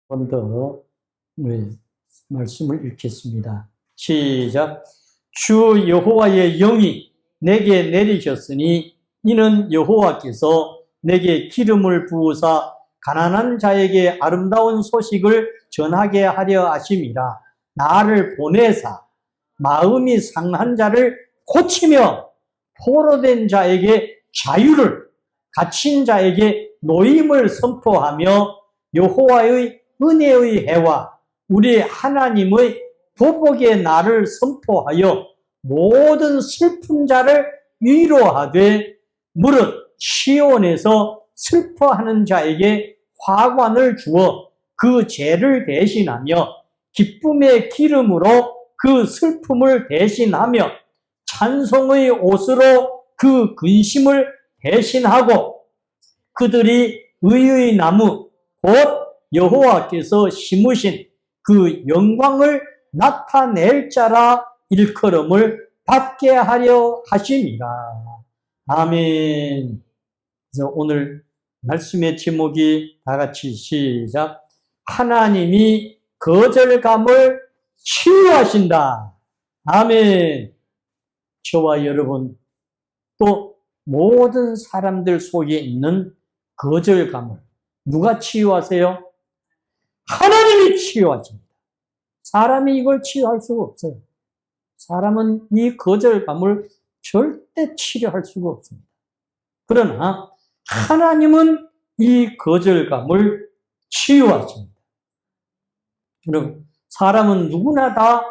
번 더 우리 말씀을 읽겠습니다. 시작. 주 여호와의 영이 내게 내리셨으니 이는 여호와께서 내게 기름을 부으사 가난한 자에게 아름다운 소식을 전하게 하려 하심이라. 나를 보내사 마음이 상한 자를 고치며 포로된 자에게 자유를, 갇힌 자에게 노임을 선포하며 여호와의 은혜의 해와 우리 하나님의 보복의 날을 선포하여 모든 슬픈 자를 위로하되 무릇 시온에서 슬퍼하는 자에게 화관을 주어 그 죄를 대신하며 기쁨의 기름으로 그 슬픔을 대신하며 찬송의 옷으로 그 근심을 대신하고 그들이 의의 나무 곧 여호와께서 심으신 그 영광을 나타낼 자라 일컬음을 받게 하려 하심이라. 아멘. 그래서 오늘 말씀의 제목이 다 같이 시작. 하나님이 거절감을 치유하신다. 아멘. 저와 여러분 또 모든 사람들 속에 있는 거절감을 누가 치유하세요? 하나님이 치유하십니다. 사람이 이걸 치유할 수가 없어요. 사람은 이 거절감을 절대 치료할 수가 없습니다. 그러나 하나님은 이 거절감을 치유하십니다. 여러분, 사람은 누구나 다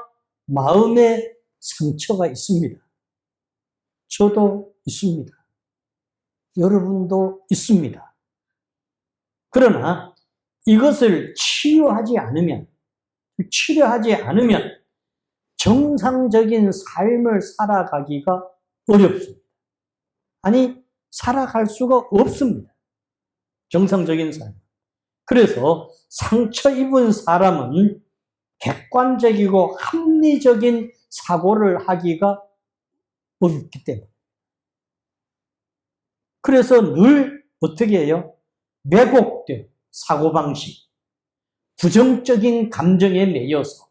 마음에 상처가 있습니다. 저도 있습니다. 여러분도 있습니다. 그러나 이것을 치료하지 않으면 정상적인 삶을 살아가기가 어렵습니다. 아니, 살아갈 수가 없습니다. 정상적인 삶. 그래서 상처 입은 사람은 객관적이고 합리적인 사고를 하기가 어렵기 때문에. 그래서 늘 어떻게 해요? 왜곡된 사고방식, 부정적인 감정에 매여서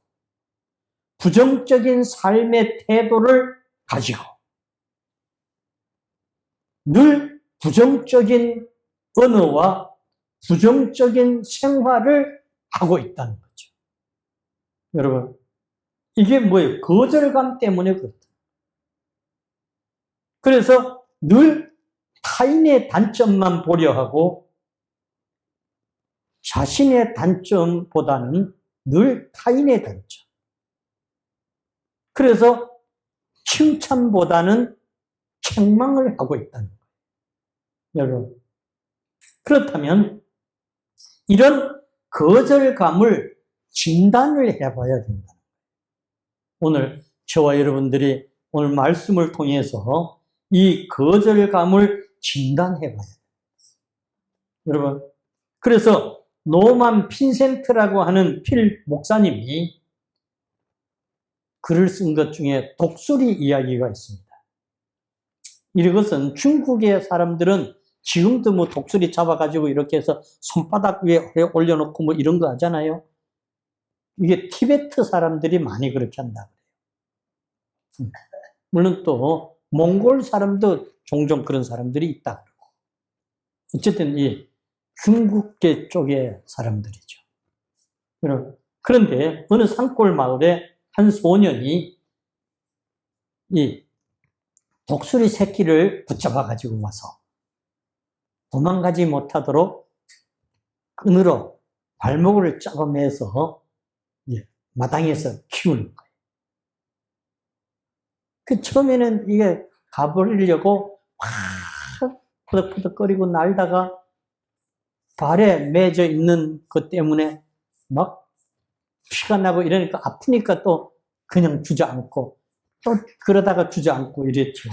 부정적인 삶의 태도를 가지고 늘 부정적인 언어와 부정적인 생활을 하고 있다는 거죠. 여러분, 이게 뭐예요? 거절감 때문에 그렇다. 그래서 늘 타인의 단점만 보려 하고 자신의 단점보다는 늘 타인의 단점. 그래서 칭찬보다는 책망을 하고 있다는 거예요. 여러분, 그렇다면 이런 거절감을 진단을 해봐야 된다. 오늘 저와 여러분들이 오늘 말씀을 통해서 이 거절감을 진단해봐야 돼요. 여러분, 그래서 노만 핀센트라고 하는 필 목사님이 글을 쓴 것 중에 독수리 이야기가 있습니다. 이것은 중국의 사람들은 지금도 뭐 독수리 잡아가지고 이렇게 해서 손바닥 위에 올려놓고 뭐 이런 거 하잖아요. 이게 티베트 사람들이 많이 그렇게 한다 그래요. 물론 또 몽골 사람도 종종 그런 사람들이 있다 그러고. 어쨌든 이 중국계 쪽의 사람들이죠. 그런데 어느 산골 마을에 한 소년이 이 독수리 새끼를 붙잡아 가지고 와서 도망가지 못하도록 끈으로 발목을 잡아매서 마당에서 키우는 거예요. 그 처음에는 이게 가버리려고 확 푸덕푸덕거리고 날다가 발에 매져 있는 것 때문에 막 피가 나고 이러니까 아프니까 또 그냥 주저앉고 또 그러다가 주저앉고 이랬죠.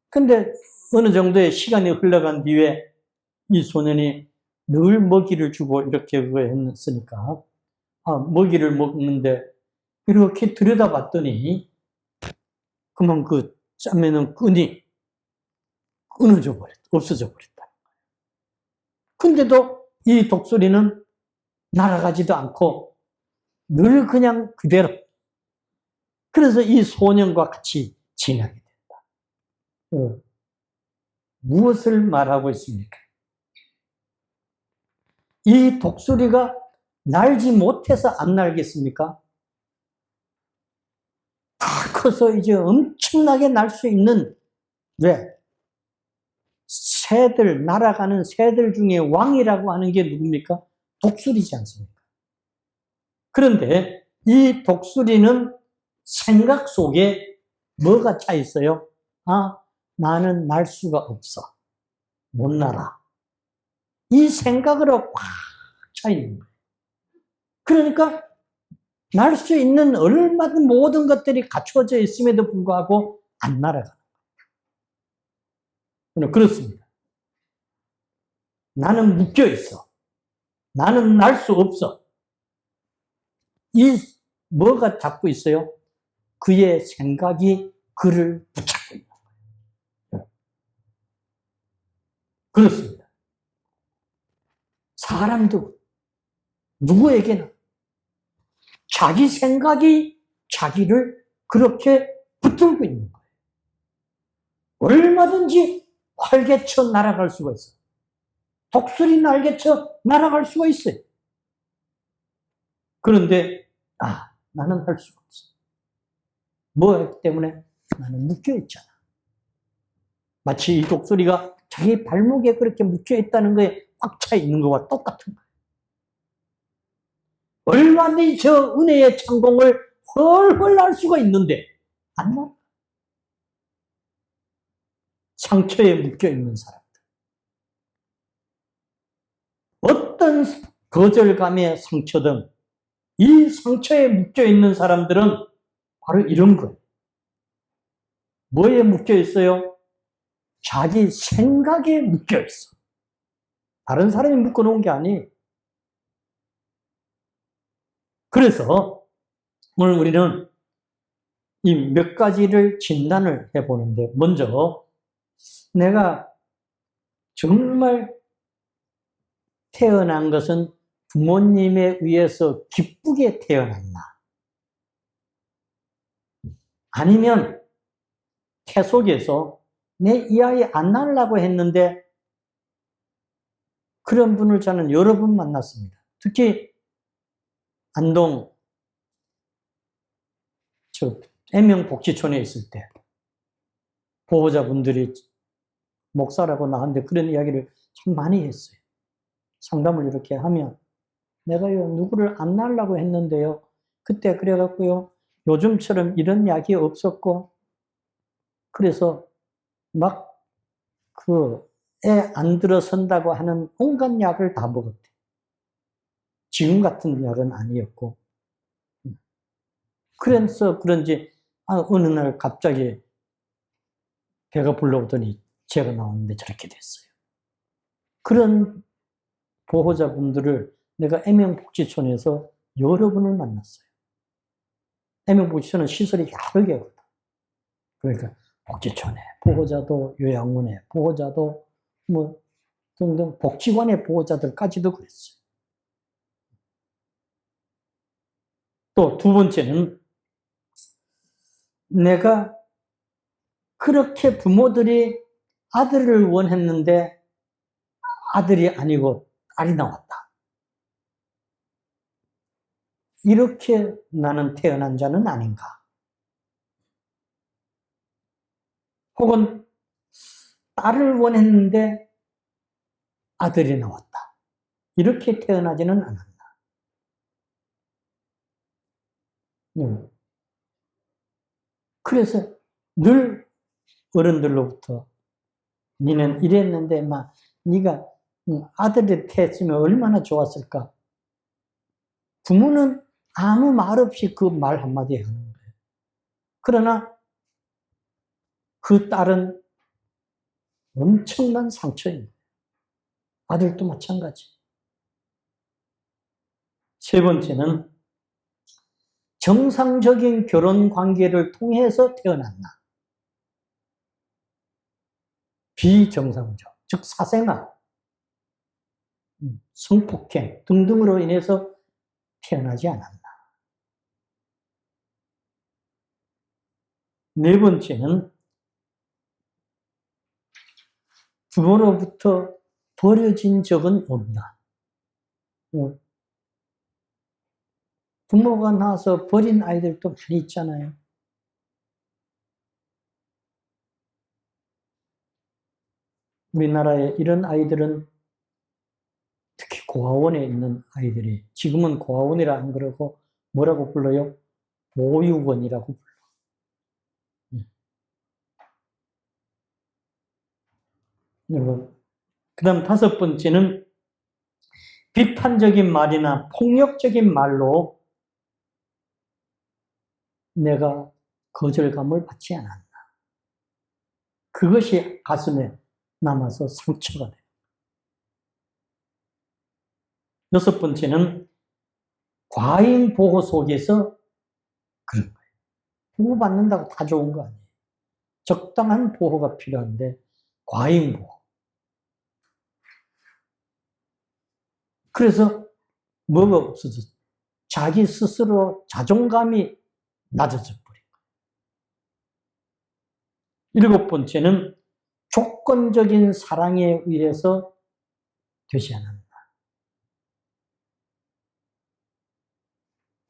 근데 어느 정도의 시간이 흘러간 뒤에 이 소년이 늘 먹이를 주고 이렇게 했으니까 먹이를 먹는데 이렇게 들여다봤더니 그만 그 짜매는 끈이 끊어져 버렸다. 없어져 버렸다. 근데도 이 독수리는 날아가지도 않고 늘 그냥 그대로. 그래서 이 소년과 같이 지내게 된다. 무엇을 말하고 있습니까? 이 독수리가 날지 못해서 안 날겠습니까? 다 커서 이제 엄청나게 날 수 있는, 왜? 새들, 날아가는 새들 중에 왕이라고 하는 게 누굽니까? 독수리지 않습니까? 그런데 이 독수리는 생각 속에 뭐가 차 있어요? 아, 나는 날 수가 없어. 못 날아. 이 생각으로 꽉 차 있는 거예요. 그러니까 날 수 있는 얼마든 모든 것들이 갖추어져 있음에도 불구하고 안 날아가는 거예요. 그렇습니다. 나는 묶여 있어. 나는 날 수 없어. 이 뭐가 잡고 있어요? 그의 생각이 그를 붙잡고 있는 거예요. 그렇습니다. 사람도 누구에게나 자기 생각이 자기를 그렇게 붙들고 있는 거예요. 얼마든지 활개쳐 날아갈 수가 있어요. 독수리 날개쳐 날아갈 수가 있어요. 그런데 나는 할 수가 없어. 뭐 때문에? 나는 묶여 있잖아. 마치 이 독수리가 자기 발목에 그렇게 묶여 있다는 거에 꽉 차 있는 거와 똑같은 거예요. 얼마든지 저 은혜의 창공을 훨훨 날 수가 있는데 안 나. 상처에 묶여 있는 사람들. 어떤 거절감의 상처든 이 상처에 묶여 있는 사람들은 바로 이런 거예요. 뭐에 묶여 있어요? 자기 생각에 묶여 있어. 다른 사람이 묶어 놓은 게 아니에요. 그래서 오늘 우리는 이 몇 가지를 진단을 해보는데, 먼저 내가 정말 태어난 것은 부모님에 의해서 기쁘게 태어났나? 아니면 태 속에서 내 이 아이 안 낳으려고 했는데 그런 분을 저는 여러 분 만났습니다. 특히 안동 애명복지촌에 있을 때 보호자분들이 목사라고 나한테 그런 이야기를 참 많이 했어요. 상담을 이렇게 하면 내가요 누구를 안 낳으려고 했는데요. 그때 그래갖고요 요즘처럼 이런 약이 없었고 그래서 막 그 애 안 들어선다고 하는 온갖 약을 다 먹었대. 지금 같은 약은 아니었고. 그래서 그런지 어느 날 갑자기 배가 불러오더니 제가 나왔는데 저렇게 됐어요. 그런 보호자분들을 내가 애명복지촌에서 여러 분을 만났어요. 애명복지촌은 시설이 여러 개거든. 그러니까 복지촌에 보호자도, 요양원에 보호자도, 뭐 등등 복지관의 보호자들까지도 그랬어요. 또 두 번째는 내가 그렇게 부모들이 아들을 원했는데 아들이 아니고 딸이 나왔다. 이렇게 나는 태어난 자는 아닌가. 혹은 딸을 원했는데 아들이 나왔다. 이렇게 태어나지는 않았나. 그래서 늘 어른들로부터 니는 이랬는데 막 네가 아들이 태했으면 얼마나 좋았을까. 부모는 아무 말 없이 그 말 한마디 하는 거예요. 그러나 그 딸은 엄청난 상처입니다. 아들도 마찬가지. 세 번째는 정상적인 결혼 관계를 통해서 태어났나? 비정상적, 즉 사생아. 성폭행 등등으로 인해서 태어나지 않았나. 네 번째는 부모로부터 버려진 적은 없나. 부모가 낳아서 버린 아이들도 많이 있잖아요. 우리나라에 이런 아이들은 특히 고아원에 있는 아이들이, 지금은 고아원이라 안 그러고 뭐라고 불러요? 보육원이라고 불러. 여러분, 그 다음 다섯 번째는 비판적인 말이나 폭력적인 말로 내가 거절감을 받지 않았나. 그것이 가슴에 남아서 상처가 돼요. 여섯 번째는 과잉 보호 속에서 그런 거예요. 보호받는다고 다 좋은 거 아니에요. 적당한 보호가 필요한데 과잉 보호. 그래서 뭐가 없어졌어요? 자기 스스로 자존감이 낮아져 버린 거예요. 일곱 번째는 조건적인 사랑에 의해서 되지 않았나.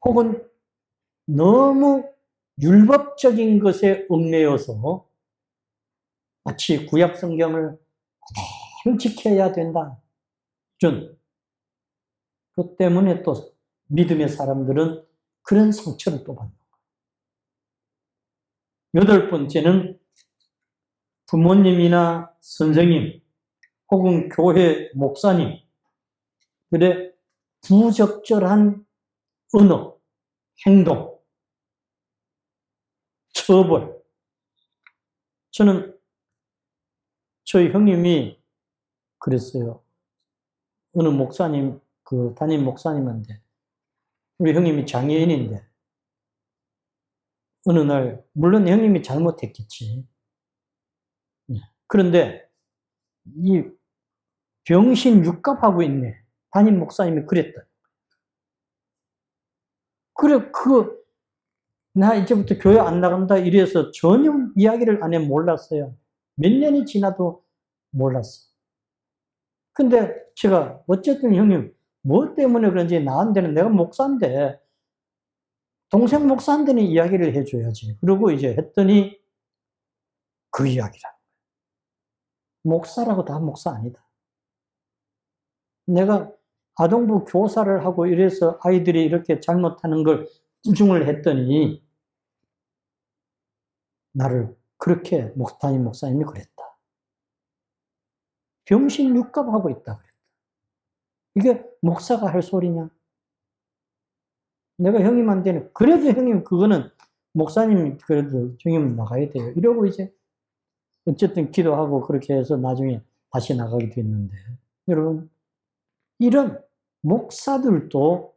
혹은 너무 율법적인 것에 얽매여서 마치 구약 성경을 그대로 지켜야 된다. 그 때문에 또 믿음의 사람들은 그런 상처를 또 받는 거예요. 여덟 번째는 부모님이나 선생님 혹은 교회 목사님들의 부적절한 언어, 행동, 처벌. 저는 저희 형님이 그랬어요. 어느 목사님, 담임 목사님인데, 우리 형님이 장애인인데, 어느 날, 물론 형님이 잘못했겠지. 그런데, 이 병신 육갑하고 있네. 담임 목사님이 그랬다. 그래, 나 이제부터 교회 안 나간다 이래서 전혀 이야기를 안 해 몰랐어요. 몇 년이 지나도 몰랐어. 근데 제가 어쨌든 형님 뭐 때문에 그런지 나한테는 내가 목사인데 동생 목사한테는 이야기를 해줘야지. 그러고 이제 했더니 그 이야기라. 목사라고 다 목사 아니다. 내가 아동부 교사를 하고 이래서 아이들이 이렇게 잘못하는 걸 꾸중을 했더니 나를 그렇게 담임 목사님이 그랬다. 병신 육갑하고 있다 그랬다. 이게 목사가 할 소리냐? 내가 형님한테는 그래도 형님 그거는 목사님 그래도 형님 나가야 돼요. 이러고 이제 어쨌든 기도하고 그렇게 해서 나중에 다시 나가게 됐는데 여러분 이런 목사들도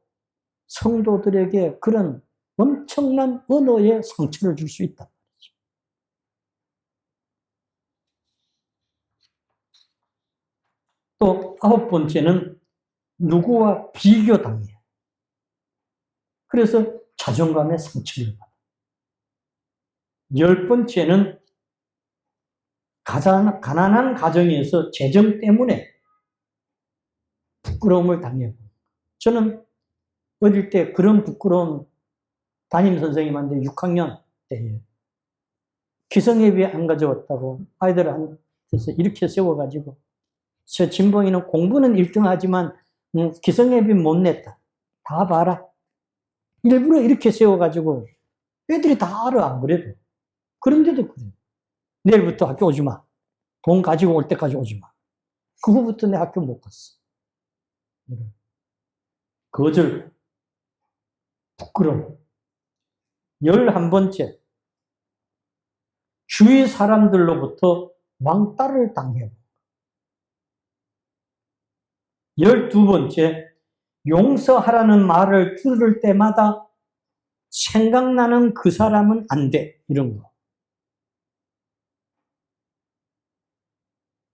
성도들에게 그런 엄청난 언어의 상처를 줄 수 있다. 또 아홉 번째는 누구와 비교당해요. 그래서 자존감의 상처를 받아요. 열 번째는 가난한 가정에서 재정 때문에 부끄러움을 당해요. 저는 어릴 때 그런 부끄러움 담임 선생님한테 6학년 때예요. 기성예비 안 가져왔다고 아이들한테서 이렇게 세워가지고 저 진봉이는 공부는 1등 하지만 기성예비 못 냈다. 다 봐라. 일부러 이렇게 세워가지고 애들이 다 알아 안 그래도. 그런데도 그래요. 내일부터 학교 오지 마. 돈 가지고 올 때까지 오지 마. 그거부터 내 학교 못 갔어. 거절, 부끄러움. 11번째, 주위 사람들로부터 왕따를 당해요. 12번째, 용서하라는 말을 들을 때마다 생각나는 그 사람은 안 돼. 이런 거.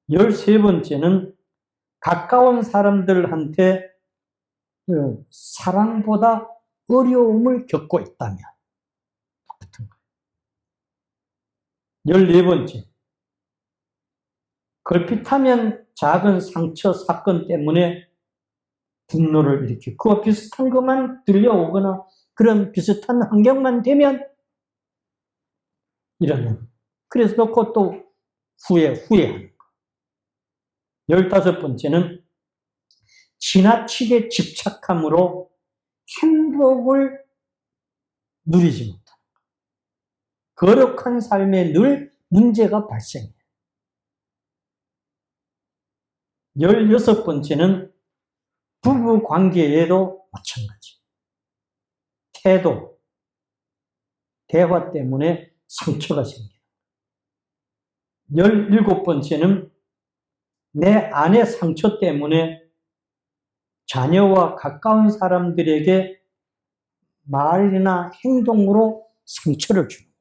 13번째는 가까운 사람들한테 사랑보다 어려움을 겪고 있다면 똑같은 거예요. 14번째, 걸핏하면 작은 상처 사건 때문에 분노를 일으키고 그와 비슷한 것만 들려오거나 그런 비슷한 환경만 되면 이러는. 그래서 놓고 또 후회하는 거. 15번째는 지나치게 집착함으로 행복을 누리지 못하는 것. 거룩한 삶에 늘 문제가 발생해요. 16번째는 부부 관계에도 마찬가지. 태도, 대화 때문에 상처가 생겨요. 17번째는 내 안의 상처 때문에 자녀와 가까운 사람들에게 말이나 행동으로 상처를 주는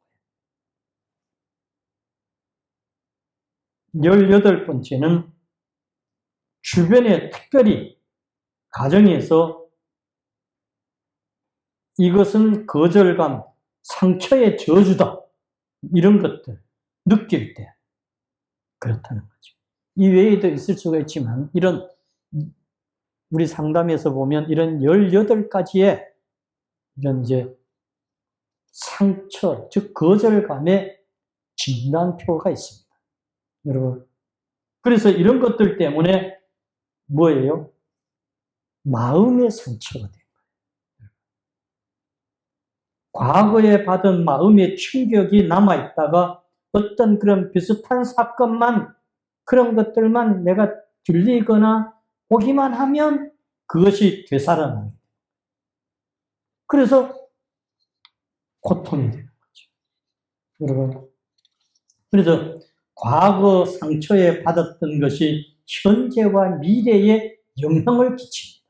거예요. 18번째는 주변에 특별히 가정에서 이것은 거절감, 상처의 저주다. 이런 것들 느낄 때 그렇다는 거죠. 이 외에도 있을 수가 있지만 이런 우리 상담에서 보면 이런 18가지의 이런 이제 상처, 즉 거절감의 진단표가 있습니다. 여러분. 그래서 이런 것들 때문에 뭐예요? 마음의 상처가 돼요. 과거에 받은 마음의 충격이 남아있다가 어떤 그런 비슷한 사건만, 그런 것들만 내가 들리거나 보기만 하면 그것이 되살아나는 거예요. 그래서 고통이 되는 거죠. 여러분. 그래서 과거 상처에 받았던 것이 현재와 미래에 영향을 끼칩니다.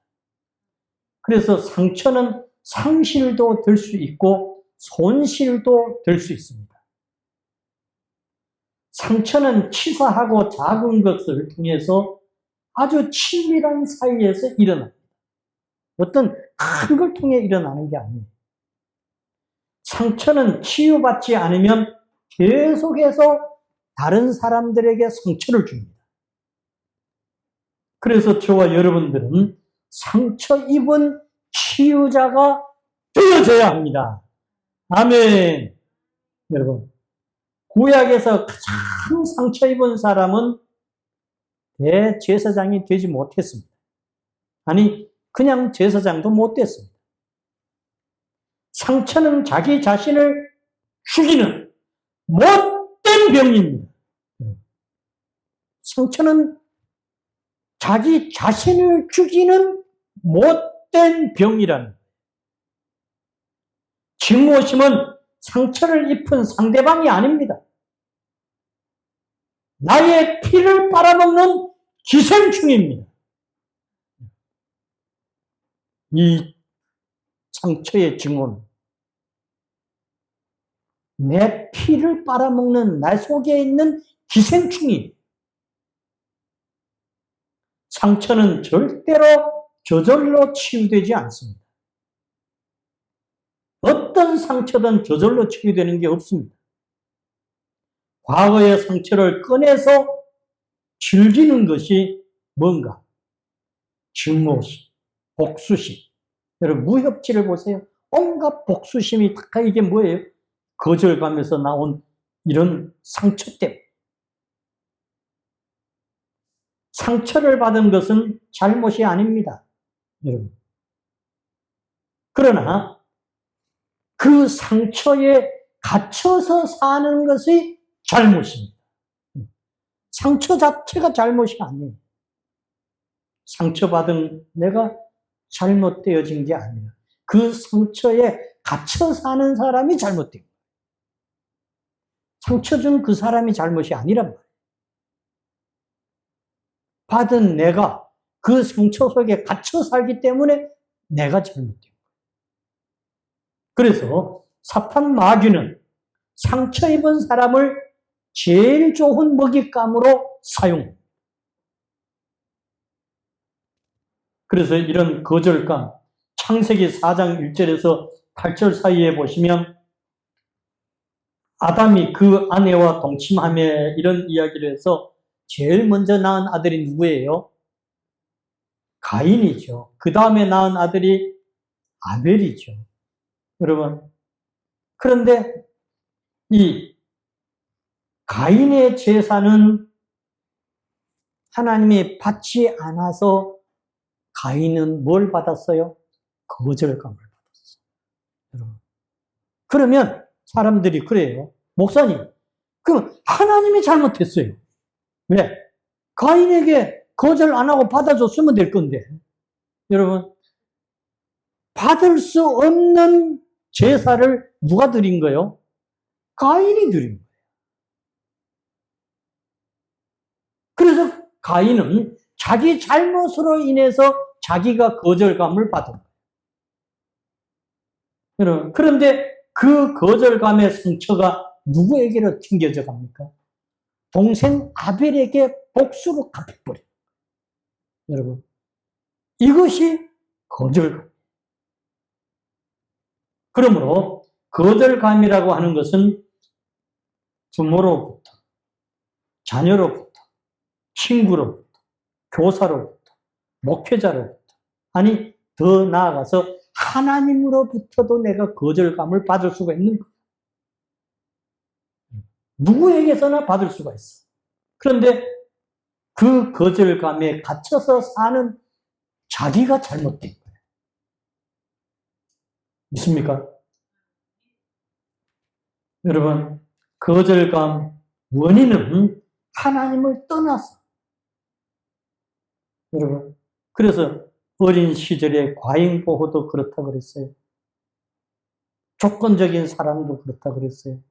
그래서 상처는 상실도 될 수 있고 손실도 될 수 있습니다. 상처는 치사하고 작은 것을 통해서 아주 친밀한 사이에서 일어납니다. 어떤 큰 걸 통해 일어나는 게 아니에요. 상처는 치유받지 않으면 계속해서 다른 사람들에게 상처를 줍니다. 그래서 저와 여러분들은 상처 입은 치유자가 되어져야 합니다. 아멘. 여러분, 구약에서 가장 상처 입은 사람은 대제사장이 되지 못했습니다. 아니, 그냥 제사장도 못 됐습니다. 상처는 자기 자신을 죽이는 못된 병입니다. 상처는 자기 자신을 죽이는 못된 병이라는 거예요. 증오심은 상처를 입은 상대방이 아닙니다. 나의 피를 빨아먹는 기생충입니다. 이 상처의 증오는 내 피를 빨아먹는 나 속에 있는 기생충이. 상처는 절대로 저절로 치유되지 않습니다. 어떤 상처든 저절로 치유되는 게 없습니다. 과거의 상처를 꺼내서 즐기는 것이 뭔가? 증오심, 복수심. 여러분, 무협지를 보세요. 온갖 복수심이 다 이게 뭐예요? 거절감에서 나온 이런 상처 때문에. 상처를 받은 것은 잘못이 아닙니다. 여러분. 그러나 그 상처에 갇혀서 사는 것이 잘못입니다. 상처 자체가 잘못이 아니에요. 상처받은 내가 잘못되어진 게 아니라 그 상처에 갇혀 사는 사람이 잘못된 거예요. 상처 준 그 사람이 잘못이 아니란 말이에요. 받은 내가 그 상처 속에 갇혀 살기 때문에 내가 잘못된 거예요. 그래서 사탄 마귀는 상처 입은 사람을 제일 좋은 먹잇감으로 사용합니다. 그래서 이런 거절감, 창세기 4장 1절에서 8절 사이에 보시면 아담이 그 아내와 동침하며 이런 이야기를 해서 제일 먼저 낳은 아들이 누구예요? 가인이죠. 그 다음에 낳은 아들이 아벨이죠. 여러분, 그런데 이 가인의 제사는 하나님이 받지 않아서 가인은 뭘 받았어요? 거절감을 받았어요. 여러분. 그러면 사람들이 그래요. 목사님, 그럼 하나님이 잘못했어요. 왜? 가인에게 거절 안 하고 받아줬으면 될 건데. 여러분, 받을 수 없는 제사를 누가 드린 거예요? 가인이 드린 거예요. 그래서 가인은 자기 잘못으로 인해서 자기가 거절감을 받은 거예요. 여러분, 그런데 그 거절감의 상처가 누구에게로 튕겨져 갑니까? 동생 아벨에게 복수로 갚아버려요. 여러분, 이것이 거절감. 그러므로 거절감이라고 하는 것은 부모로부터, 자녀로부터, 친구로부터, 교사로부터, 목회자로부터, 아니 더 나아가서 하나님으로부터도 내가 거절감을 받을 수가 있는 거예요. 누구에게서나 받을 수가 있어. 그런데 그 거절감에 갇혀서 사는 자기가 잘못된 거예요. 믿습니까? 여러분, 거절감 원인은 하나님을 떠나서. 여러분, 그래서 어린 시절에 과잉보호도 그렇다 그랬어요. 조건적인 사랑도 그렇다 그랬어요.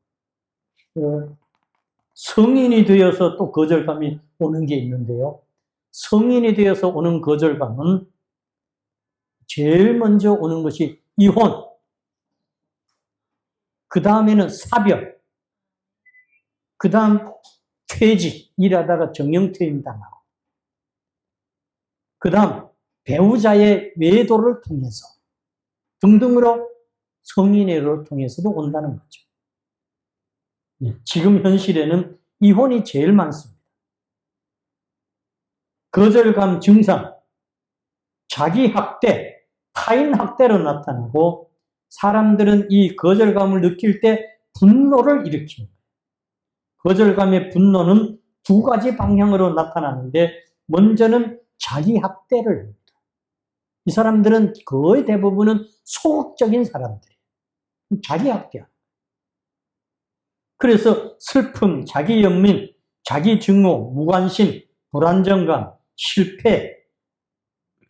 성인이 되어서 또 거절감이 오는 게 있는데요. 성인이 되어서 오는 거절감은 제일 먼저 오는 것이 이혼, 그 다음에는 사별, 그 다음 퇴직, 일하다가 정년퇴임 당하고, 그 다음 배우자의 외도를 통해서 등등으로 성인회를 통해서도 온다는 거죠. 지금 현실에는 이혼이 제일 많습니다. 거절감 증상, 자기 학대, 타인 학대로 나타나고 사람들은 이 거절감을 느낄 때 분노를 일으킵니다. 거절감의 분노는 두 가지 방향으로 나타나는데 먼저는 자기 학대를 합니다. 이 사람들은 거의 대부분은 소극적인 사람들이에요. 자기 학대야. 그래서 슬픔, 자기 연민, 자기 증오, 무관심, 불안정감, 실패,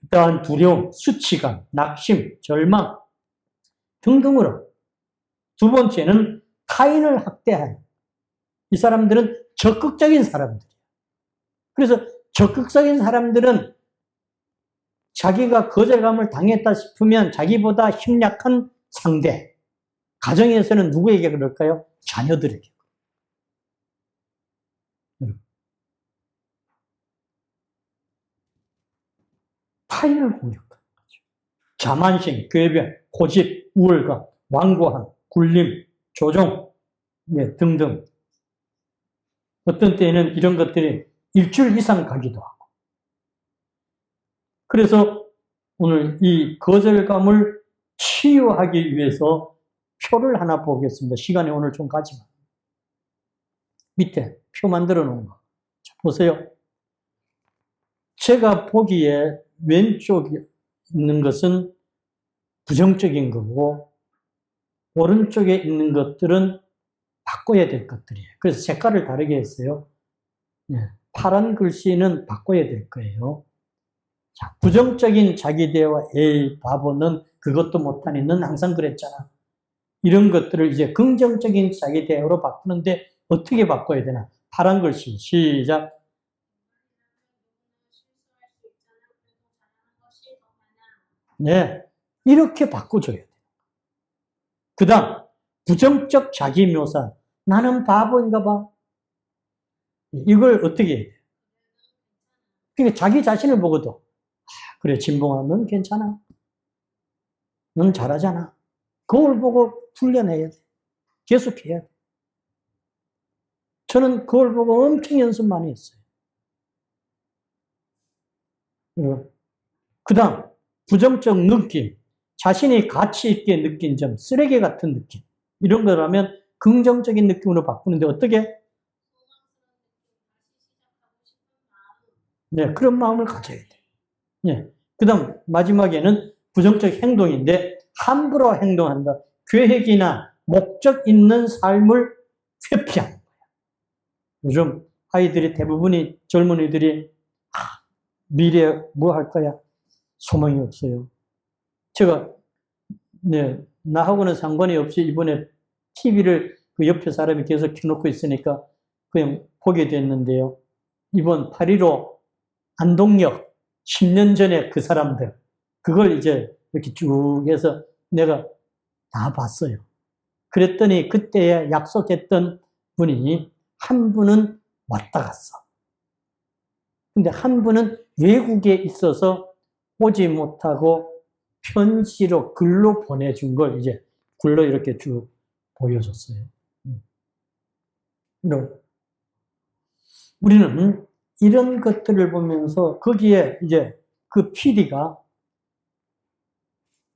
그다음 두려움, 수치감, 낙심, 절망 등등으로. 두 번째는 타인을 학대하는. 이 사람들은 적극적인 사람들이에요. 그래서 적극적인 사람들은 자기가 거절감을 당했다 싶으면 자기보다 힘약한 상대, 가정에서는 누구에게 그럴까요? 자녀들에게. 타인을 공격하는 거죠. 자만심, 궤변, 고집, 우월감, 완고함, 굴림, 조종 등등. 어떤 때에는 이런 것들이 일주일 이상 가기도 하고. 그래서 오늘 이 거절감을 치유하기 위해서 표를 하나 보겠습니다. 시간이 오늘 좀 가지만. 밑에 표 만들어 놓은 거. 자, 보세요. 제가 보기에 왼쪽에 있는 것은 부정적인 거고, 오른쪽에 있는 것들은 바꿔야 될 것들이에요. 그래서 색깔을 다르게 했어요. 파란 글씨는 바꿔야 될 거예요. 자, 부정적인 자기대화, 에이, 바보는 그것도 못하니, 넌 항상 그랬잖아. 이런 것들을 이제 긍정적인 자기대화로 바꾸는데 어떻게 바꿔야 되나? 파란 글씨, 시작. 네, 이렇게 바꿔줘야 돼요. 그 다음, 부정적 자기 묘사. 나는 바보인가 봐. 이걸 어떻게 해야 돼요? 그러니까 자기 자신을 보고도, 그래, 진봉아, 넌 괜찮아. 넌 잘하잖아. 거울 보고 훈련해야 돼. 계속해야 돼. 저는 거울 보고 엄청 연습 많이 했어요. 그 다음, 부정적 느낌. 자신이 가치 있게 느낀 점, 쓰레기 같은 느낌. 이런 거라면 긍정적인 느낌으로 바꾸는데 어떻게? 네, 그런 마음을 가져야 돼. 네. 그 다음, 마지막에는 부정적 행동인데, 함부로 행동한다. 계획이나 목적 있는 삶을 회피하는 거야. 요즘 아이들이 대부분이, 젊은이들이, 미래에 뭐 할 거야? 소망이 없어요. 제가, 네, 나하고는 상관이 없이 이번에 TV를 그 옆에 사람이 계속 켜놓고 있으니까 그냥 보게 됐는데요. 이번 8.15 안동역 10년 전에 그 사람들, 그걸 이제 이렇게 쭉 해서 내가 다 봤어요. 그랬더니 그때 약속했던 분이 한 분은 왔다 갔어. 근데 한 분은 외국에 있어서 오지 못하고 편지로 글로 보내준 걸 이제 글로 이렇게 쭉 보여줬어요. 우리는 이런 것들을 보면서 거기에 이제 그 PD가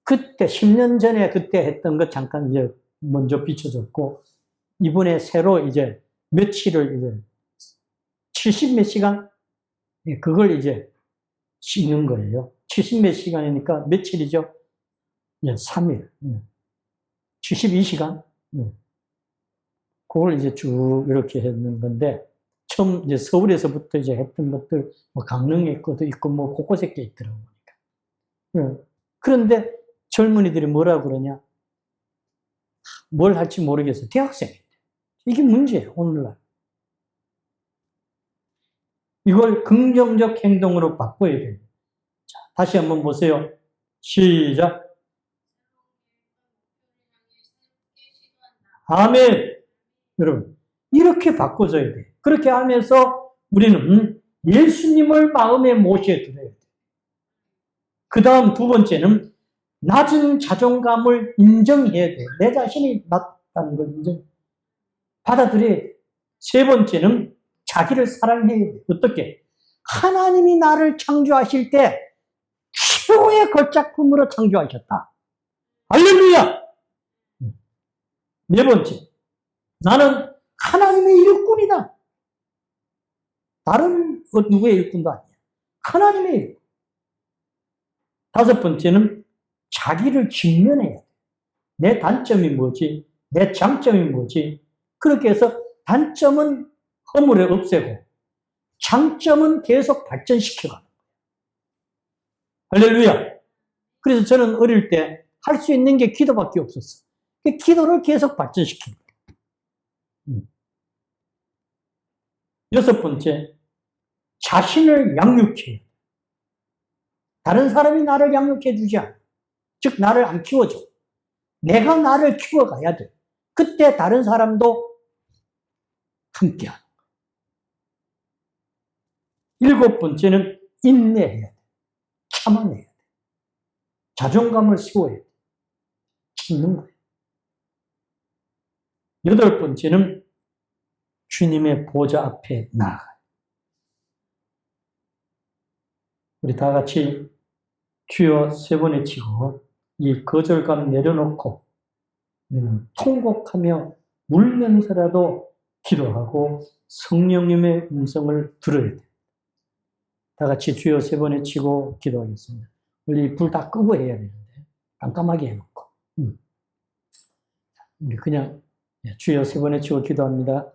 그때 10년 전에 그때 했던 것 잠깐 이제 먼저 비춰줬고 이번에 새로 이제 며칠을 이제 70몇 시간 그걸 이제 씻는 거예요. 70몇 시간이니까 며칠이죠? 예, 3일. 72시간. 그걸 이제 쭉 이렇게 했는 건데 처음 이제 서울에서부터 이제 했던 것들 뭐 강릉에 것도 있고 뭐 곳곳에 꽤 있더라고요. 그런데 젊은이들이 뭐라고 그러냐? 뭘 할지 모르겠어. 대학생인데. 이게 문제예요, 오늘날. 이걸 긍정적 행동으로 바꿔야 돼요. 자, 다시 한번 보세요. 시작. 아멘. 여러분, 이렇게 바꿔줘야 돼요. 그렇게 하면서 우리는 예수님을 마음에 모셔드려야 돼요. 그 다음 두 번째는 낮은 자존감을 인정해야 돼요. 내 자신이 낮다는 걸 인정. 받아들여야 돼요. 세 번째는 자기를 사랑해야 돼요. 어떻게? 하나님이 나를 창조하실 때 최고의 걸작품으로 창조하셨다. 할렐루야! 네 번째, 나는 하나님의 일꾼이다. 다른 누구의 일꾼도 아니야. 하나님의 일꾼. 다섯 번째는 자기를 직면해야 돼. 내 단점이 뭐지? 내 장점이 뭐지? 그렇게 해서 단점은 허물에 없애고 장점은 계속 발전시켜가는 거예요. 할렐루야. 그래서 저는 어릴 때 할 수 있는 게 기도밖에 없었어. 기도를 계속 발전시키는 거예요. 여섯 번째, 자신을 양육해요. 다른 사람이 나를 양육해 주지 않아. 즉 나를 안 키워줘. 내가 나를 키워가야 돼. 그때 다른 사람도 함께하는 거예요. 일곱 번째는 인내해야 돼. 참아내야 돼. 자존감을 세워야 돼. 참는 거예요. 여덟 번째는 주님의 보좌 앞에 나아가요. 우리 다 같이 주여 세 번 외치고 이 거절감 내려놓고 통곡하며 울면서라도 기도하고 성령님의 음성을 들어야 돼요. 다 같이 주여 세 번 외치고 기도하겠습니다. 우리 불 다 끄고 해야 되는데 깜깜하게 해놓고 우리 그냥 주여 세 번 외치고 기도합니다.